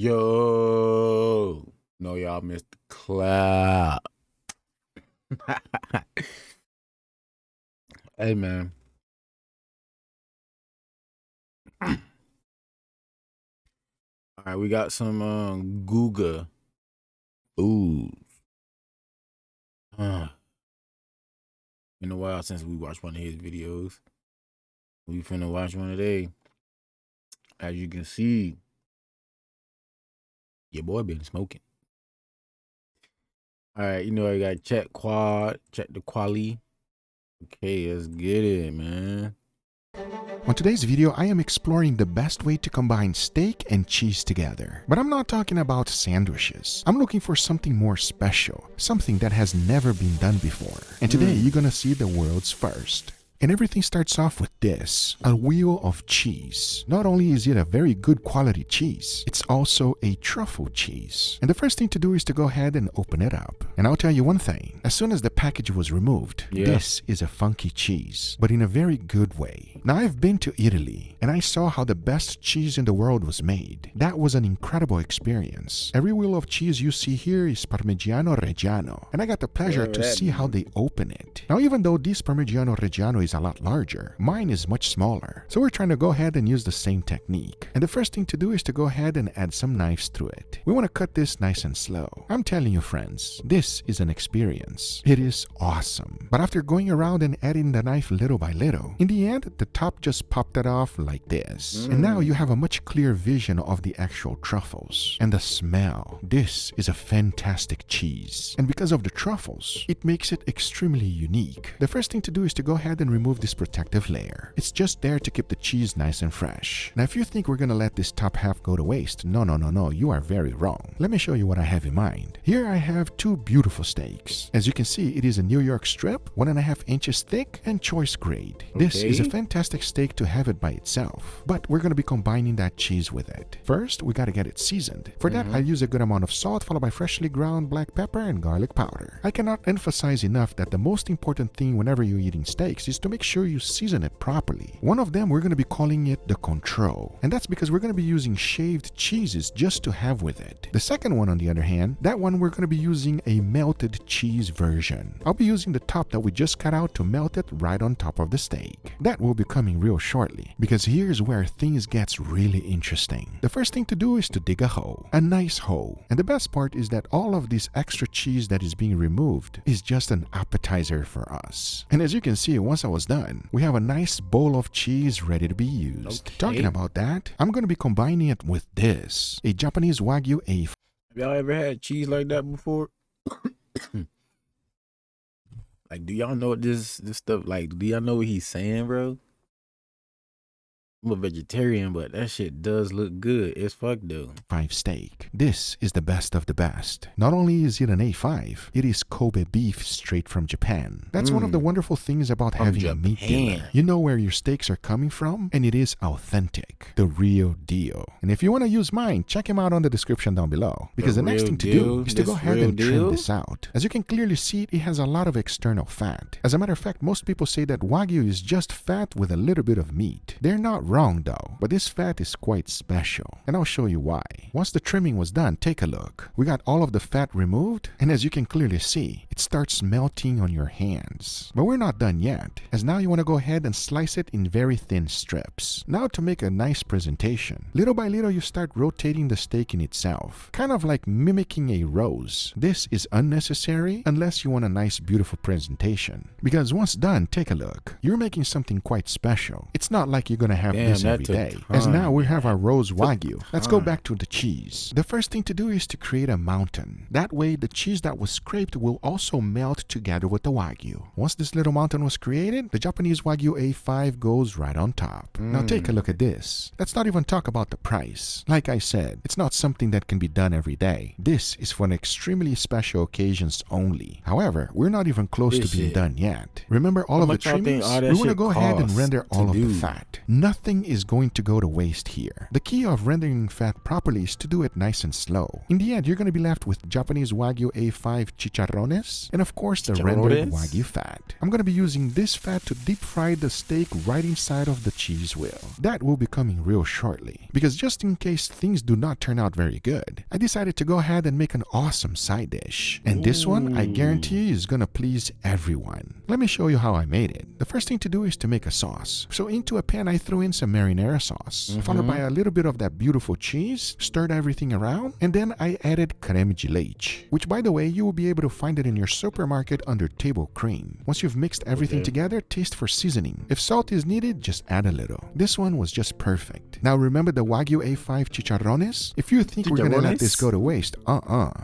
Yo, no, y'all missed the clap. Hey, man. All right, we got some Guga foods. Been a while since we watched one of his videos. We finna watch one today. As you can see, your boy been smoking. All right, you know I gotta check the quality. Okay, let's get it, man. On today's video, I am exploring the best way to combine steak and cheese together. But I'm not talking about sandwiches. I'm looking for something more special, something that has never been done before. And today, you're gonna see the world's first. And everything starts off with this, a wheel of cheese. Not only is it a very good quality cheese, it's also a truffle cheese. And the first thing to do is to go ahead and open it up. And I'll tell you one thing, as soon as the package was removed, this is a funky cheese, but in a very good way. Now I've been to Italy, and I saw how the best cheese in the world was made. That was an incredible experience. Every wheel of cheese you see here is Parmigiano Reggiano, and I got the pleasure to see how they open it. Now even though this Parmigiano Reggiano is a lot larger, mine is much smaller. So we're trying to go ahead and use the same technique. And the first thing to do is to go ahead and add some knives through it. We want to cut this nice and slow. I'm telling you friends, this is an experience. It is awesome. But after going around and adding the knife little by little, in the end, the top just popped it off like this. And now you have a much clearer vision of the actual truffles. And the smell. This is a fantastic cheese. And because of the truffles, it makes it extremely unique. The first thing to do is to go ahead and remove this protective layer. It's just there to keep the cheese nice and fresh. Now if you think we're gonna let this top half go to waste, no, you are very wrong. Let me show you what I have in mind. Here I have two beautiful steaks. As you can see, it is a New York strip, 1.5 inches thick and choice grade. This is a fantastic steak to have it by itself, but we're gonna be combining that cheese with it. First, we gotta get it seasoned. For that, I use a good amount of salt followed by freshly ground black pepper and garlic powder. I cannot emphasize enough that the most important thing whenever you're eating steaks is to make sure you season it properly. One of them, we're going to be calling it the control, and that's because we're going to be using shaved cheeses just to have with it. The second one, on the other hand, that one we're going to be using a melted cheese version. I'll be using the top that we just cut out to melt it right on top of the steak. That will be coming real shortly, because here's where things gets really interesting. The first thing to do is to dig a hole, a nice hole, and the best part is that all of this extra cheese that is being removed is just an appetizer for us. And as you can see, once I was done, we have a nice bowl of cheese ready to be used. Talking about that, I'm going to be combining it with this, a Japanese Wagyu A5. Have y'all ever had cheese like that before? Like, do y'all know what this stuff, like, do y'all know what he's saying, bro? I'm a vegetarian, but that shit does look good as fuck though. Steak. This is the best of the best. Not only is it an A5, it is Kobe beef straight from Japan. That's one of the wonderful things about having a meat dealer. You know where your steaks are coming from, and it is authentic. The real deal. And if you want to use mine, check him out on the description down below. Because the next thing to do is to go ahead and trim this out. As you can clearly see, it has a lot of external fat. As a matter of fact, most people say that Wagyu is just fat with a little bit of meat. They're not wrong though, but this fat is quite special, and I'll show you why. Once the trimming was done, take a look. We got all of the fat removed, and as you can clearly see, it starts melting on your hands. But we're not done yet, as now you want to go ahead and slice it in very thin strips. Now to make a nice presentation, little by little you start rotating the steak in itself, kind of like mimicking a rose. This is unnecessary unless you want a nice beautiful presentation, because once done, take a look. You're making something quite special. It's not like you're gonna have this every day. As now we have our rose Wagyu. Let's go back to the cheese. The first thing to do is to create a mountain. That way the cheese that was scraped will also melt together with the Wagyu. Once this little mountain was created, the Japanese Wagyu A5 goes right on top. Now take a look at this. Let's not even talk about the price. Like I said, it's not something that can be done every day. This is for extremely special occasions only. However, we're not even close to being done yet. Remember all of the trimmings? We want to go ahead and render all of the fat. Nothing nothing is going to go to waste here. The key of rendering fat properly is to do it nice and slow. In the end, you're going to be left with Japanese Wagyu A5 chicharrones and of course the rendered Wagyu fat. I'm going to be using this fat to deep fry the steak right inside of the cheese wheel. That will be coming real shortly. Because just in case things do not turn out very good, I decided to go ahead and make an awesome side dish. And this one, I guarantee, is going to please everyone. Let me show you how I made it. The first thing to do is to make a sauce. So into a pan, I threw in some marinara sauce, followed by a little bit of that beautiful cheese, stirred everything around, and then I added creme de leche, which by the way, you will be able to find it in your supermarket under table cream. Once you've mixed everything together, taste for seasoning. If salt is needed, just add a little. This one was just perfect. Now remember the Wagyu A5 chicharrones? If you think we're gonna let this go to waste,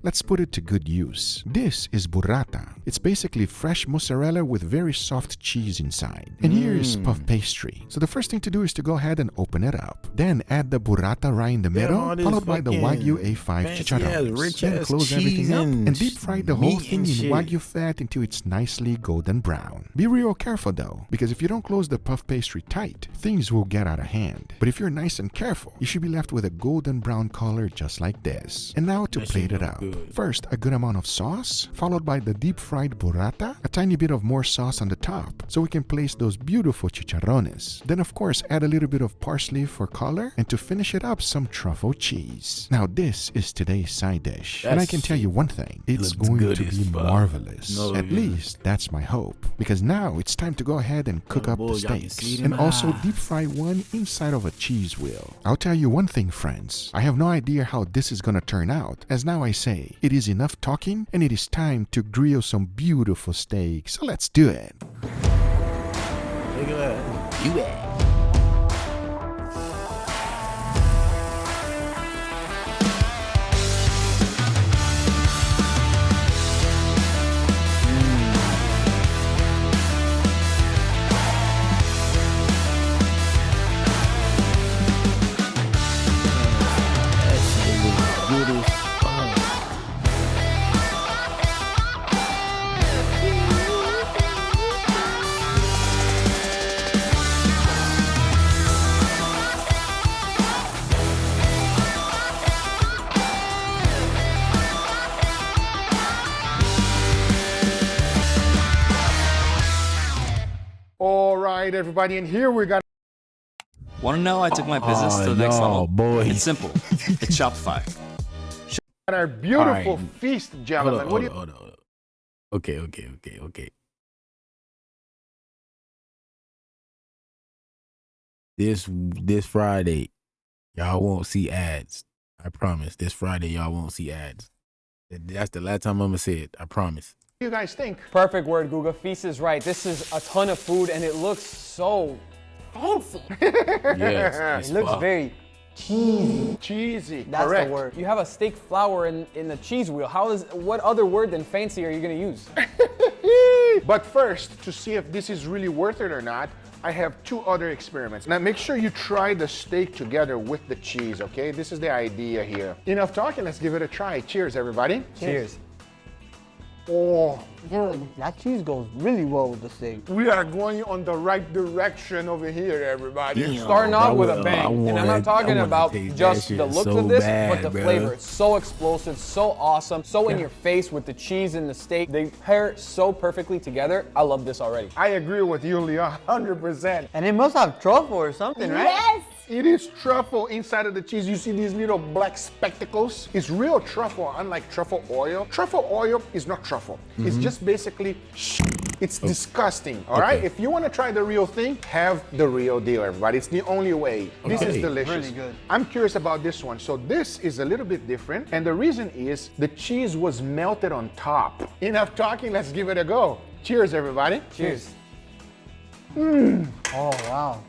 let's put it to good use. This is burrata. It's basically fresh mozzarella with very soft cheese inside. And here is puff pastry. So the first thing to do is to go ahead and open it up. Then add the burrata right in the middle, followed by the Wagyu A5 chicharrones. Then close everything up and deep fry the whole thing in Wagyu fat until it's nicely golden brown. Be real careful though, because if you don't close the puff pastry tight, things will get out of hand. But if you're nice and careful, you should be left with a golden brown color just like this. And now to plate it up. First, a good amount of sauce, followed by the deep fried burrata, a tiny bit of more sauce on the top, so we can place those beautiful chicharrones. Then of course, add a little bit of parsley for color, and to finish it up, some truffle cheese. Now this is today's side dish. And I can tell you one thing, it's going to be marvelous. At least, that's my hope. Because now it's time to go ahead and cook up the steaks. And also deep fry one inside of a cheese wheel. I'll tell you one thing, friends. I have no idea how this is gonna turn out, as now I say, it is enough talking and it is time to grill some beautiful steaks. So let's do it. Look at that. You it. All right, everybody, and here we got. Want to know? I took my business to the next level. Boy. It's simple. It's Shopify. Our beautiful feast, gentlemen. Hold on. Okay. This Friday, y'all won't see ads. I promise. This Friday, y'all won't see ads. That's the last time I'm gonna say it. I promise. What do you guys think? Perfect word, Guga. Feast is right. This is a ton of food and it looks so fancy. Yes, It looks very cheesy. Cheesy. That's correct. the word. You have a steak flour in the cheese wheel. What other word than fancy are you gonna use? But first, to see if this is really worth it or not, I have two other experiments. Now make sure you try the steak together with the cheese, okay? This is the idea here. Enough talking, let's give it a try. Cheers, everybody. Cheers. Oh, Dude, that cheese goes really well with the steak. we are going on the right direction over here, everybody. Damn. Starting off with a I bang. And I'm not talking wanna about taste that just shit the looks so of this, bad, but the bro. flavor. It's so explosive, so awesome, so in your face with the cheese and the steak. They pair so perfectly together. I love this already. I agree with you, Leon, 100%. And it must have truffle or something, right? Yes! It is truffle inside of the cheese. You see these little black spectacles? It's real truffle, unlike truffle oil. Truffle oil is not truffle. It's just basically it's disgusting, all right? If you want to try the real thing, have the real deal, everybody. It's the only way. This is Okay. delicious. Really good. I'm curious about this one. So this is a little bit different, and the reason is the cheese was melted on top. Enough talking, let's give it a go. Cheers, everybody. Cheers. Oh, wow.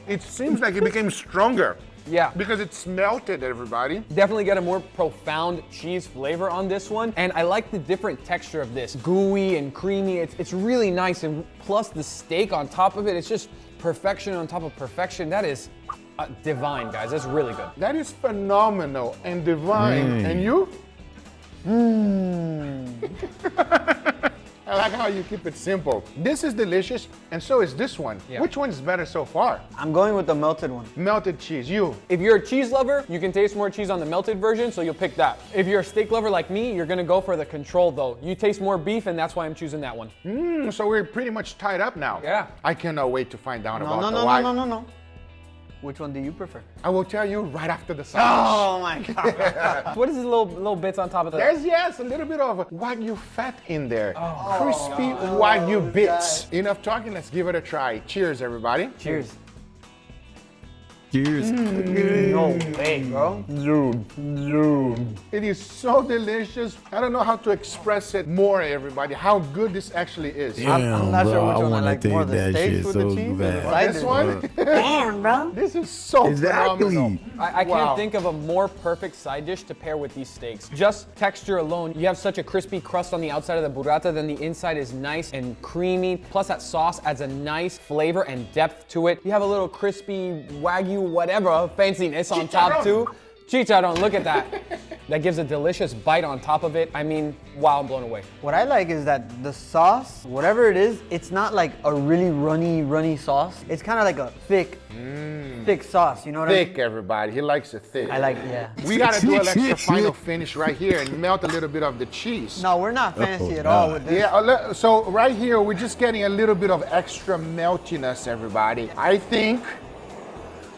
It seems like it became stronger. Yeah. Because it's melted, everybody. Definitely get a more profound cheese flavor on this one. And I like the different texture of this. Gooey and creamy. It's really nice. And plus the steak on top of it, it's just perfection on top of perfection. That is divine, guys. That's really good. That is phenomenal and divine. And you? I like how you keep it simple. This is delicious, and so is this one. Yeah. Which one is better so far? I'm going with the melted one. Melted cheese, you. If you're a cheese lover, you can taste more cheese on the melted version, so you'll pick that. If you're a steak lover like me, you're gonna go for the control though. You taste more beef, and that's why I'm choosing that one. So we're pretty much tied up now. Yeah. I cannot wait to find out No, about no, the no, why. no, no, no, no. Which one do you prefer? I will tell you right after the sandwich. Oh my God. What is these little bits on top of that? There's, yes, a little bit of Wagyu fat in there. Crispy Wagyu bits. Enough talking, let's give it a try. Cheers, everybody. Cheers. Cheers. No way, bro. It is so delicious. I don't know how to express it more, everybody, how good this actually is. Damn, I'm not bro, sure which I one I wanna like taste more, the that steaks shit with so the cheese or the bad. side This dish. one? Damn, bro. This is so phenomenal. Exactly. I Wow. can't think of a more perfect side dish to pair with these steaks. Just texture alone, you have such a crispy crust on the outside of the burrata, then the inside is nice and creamy. Plus that sauce adds a nice flavor and depth to it. You have a little crispy Wagyu whatever fanciness on top too. Chicharron, look at that. That gives a delicious bite on top of it. I mean, wow, I'm blown away. What I like is that the sauce, whatever it is, it's not like a really runny sauce. It's kind of like a thick sauce. You know what I mean? Thick, everybody. He likes it thick. I like, yeah. We gotta do an extra final finish right here and melt a little bit of the cheese. No, we're not fancy at God. all with this. Yeah, so right here, we're just getting a little bit of extra meltiness, everybody. I think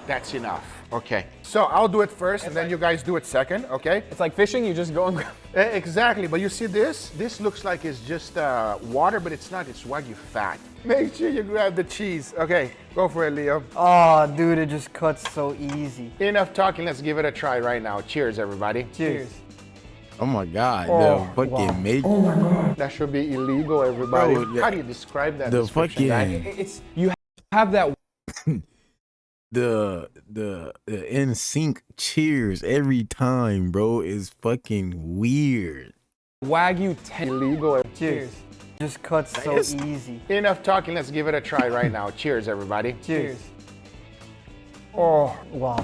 that's enough. Okay, so I'll do it first and then you guys do it second, okay? It's like fishing, you just go and grab. Exactly, but you see this? This looks like it's just water, but it's not, it's Wagyu fat. Make sure you grab the cheese. Okay, go for it, Leo. Oh, dude, it just cuts so easy. Enough talking, let's give it a try right now. Cheers, everybody. Cheers. Oh my God, Oh, the fucking wow. major. That should be illegal, everybody. Bro, How do you describe that? The description, guy? fucking It's, you have that the in sync cheers every time, bro, is fucking weird. Wagyu tender. Illegal. Cheers. Just cuts so Yes. easy. Enough talking, let's give it a try right now. Cheers, everybody. Cheers. Oh, Wow.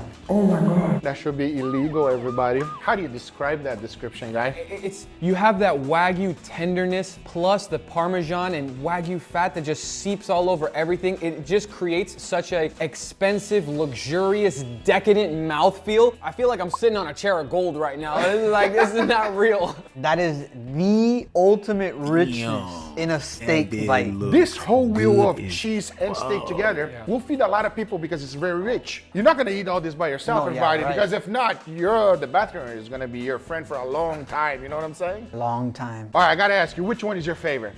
that should be illegal, everybody. How do you describe that description, guy? It's, you have that Wagyu tenderness plus the Parmesan and Wagyu fat that just seeps all over everything. It just creates such a expensive, luxurious, decadent mouthfeel. I feel like I'm sitting on a chair of gold right now. This is like, this is not real. That is the ultimate richness Damn. in a steak That bite. look This whole wheel good of as cheese and steak together will feed a lot of people because it's very rich. You're not gonna eat all this by yourself, No, yeah, everybody, right. because if not, the bathroom is gonna be your friend for a long time. You know what I'm saying? Long time. All right, I gotta ask you, which one is your favorite?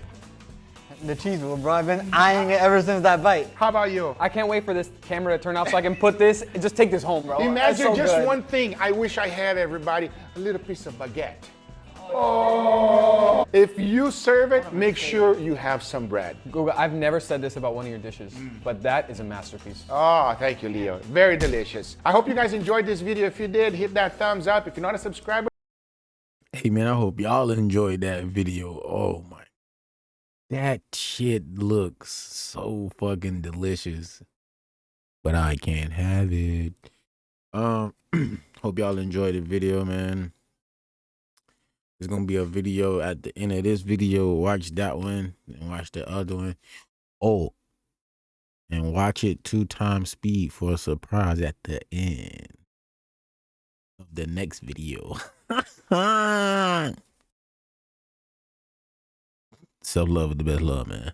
The cheese wheel, bro. I've been eyeing it ever since that bite. How about you? I can't wait for this camera to turn off so I can put this and just take this home, bro. That's Imagine so just good. one thing I wish I had, everybody, a little piece of baguette. Oh. If you serve it, make sure you have some bread. Guga, I've never said this about one of your dishes, but that is a masterpiece. Oh, thank you, Leo. Very delicious. I hope you guys enjoyed this video. If you did, hit that thumbs up. If you're not a subscriber, Hey man, I hope y'all enjoyed that video. Oh my, that shit looks so fucking delicious, but I can't have it. Hope y'all enjoyed the video, man. There's gonna be a video at the end of this video. Watch that one and watch the other one. Oh, and watch it 2x speed for a surprise at the end of the next video. Self-love is the best love, man.